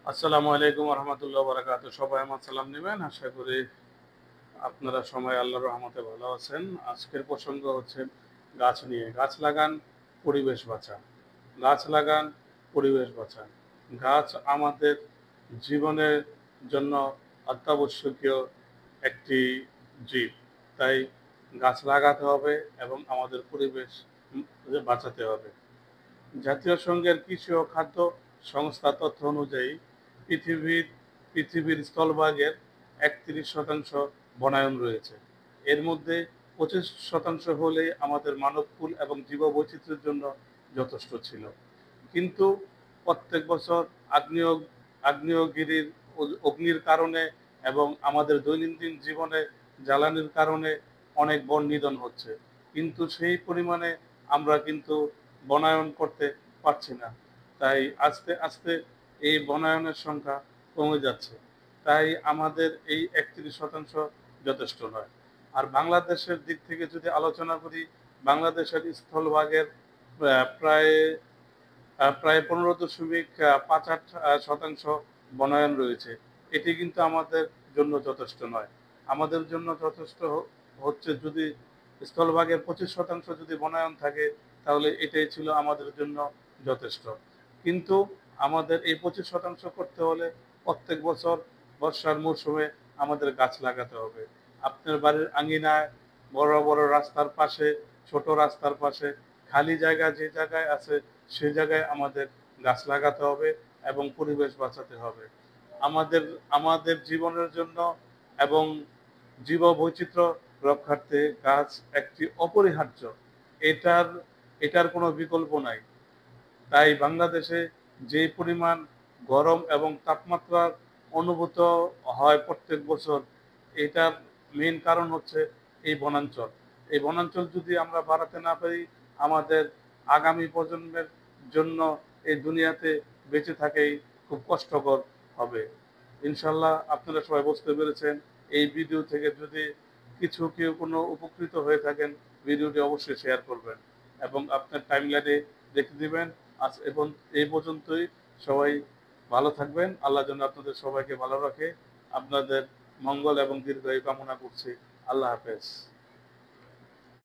আসসালামু আলাইকুম রহমতুল্লাহ বারাকাত। সবাই আমার সালাম নেবেন। আশা করি আপনারা সবাই আল্লাহর রহমতে ভালো আছেন। আজকের প্রসঙ্গ হচ্ছে গাছ নিয়ে। গাছ লাগান, পরিবেশ বাঁচান। গাছ লাগান, পরিবেশ বাঁচান। গাছ আমাদের জীবনের জন্য অত্যাবশ্যকীয় একটি জীব। তাই গাছ লাগাতে হবে এবং আমাদের পরিবেশ বাঁচাতে হবে। জাতীয় সংঘের কৃষি ও খাদ্য সংস্থা তথ্য অনুযায়ী পৃথিবীর পৃথিবীর স্থলভাগের ৩১% বনায়ন রয়েছে। এর মধ্যে ২৫% হলে আমাদের মানবকুল এবং জীববৈচিত্র্যের জন্য যথেষ্ট ছিল। কিন্তু প্রত্যেক বছর আগ্নেয় আগ্নেয়গিরির অগ্নির কারণে এবং আমাদের দৈনন্দিন জীবনে জ্বালানির কারণে অনেক বন নিধন হচ্ছে। কিন্তু সেই পরিমাণে আমরা কিন্তু বনায়ন করতে পারছি না। তাই আস্তে আস্তে এই বনায়নের সংখ্যা কমে যাচ্ছে। তাই আমাদের এই ৩১% যথেষ্ট নয়। আর বাংলাদেশের দিক থেকে যদি আলোচনা করি, বাংলাদেশের স্থলভাগের প্রায় প্রায় ১৫.৫৮% বনায়ন রয়েছে। এটি কিন্তু আমাদের জন্য যথেষ্ট নয়। আমাদের জন্য যথেষ্ট হচ্ছে যদি স্থলভাগের ২৫% যদি বনায়ন থাকে, তাহলে এটাই ছিল আমাদের জন্য যথেষ্ট। কিন্তু আমাদের এই ২৫% করতে হলে প্রত্যেক বছর বর্ষার মৌসুমে আমাদের গাছ লাগাতে হবে। আপনার বাড়ির আঙিনায়, বড় বড় রাস্তার পাশে, ছোট রাস্তার পাশে, খালি জায়গা যে জায়গায় আছে সেই জায়গায় আমাদের গাছ লাগাতে হবে এবং পরিবেশ বাঁচাতে হবে। আমাদের আমাদের জীবনের জন্য এবং জীববৈচিত্র্য রক্ষার্থে গাছ একটি অপরিহার্য। এটার এটার কোনো বিকল্প নাই। তাই বাংলাদেশে যে পরিমাণ গরম এবং তাপমাত্রার অনুভূত হয় প্রত্যেক বছর, এটার মেইন কারণ হচ্ছে এই বনাঞ্চল। এই বনাঞ্চল যদি আমরা বাড়াতে না পারি, আমাদের আগামী প্রজন্মের জন্য এই দুনিয়াতে বেঁচে থাকাই খুব কষ্টকর হবে। ইনশাল্লাহ আপনারা সবাই বুঝতে পেরেছেন। এই ভিডিও থেকে যদি কেউ কোনো উপকৃত হয়ে থাকেন, ভিডিওটি অবশ্যই শেয়ার করবেন এবং আপনার টাইমলাইনে রেখে দিবেন। আজ এবং এই পর্যন্তই। সবাই ভালো থাকবেন। আল্লাহ যেন আপনাদের সবাইকে ভালো রাখে। আপনাদের মঙ্গল এবং দীর্ঘায়ু কামনা করছি। আল্লাহ হাফেজ।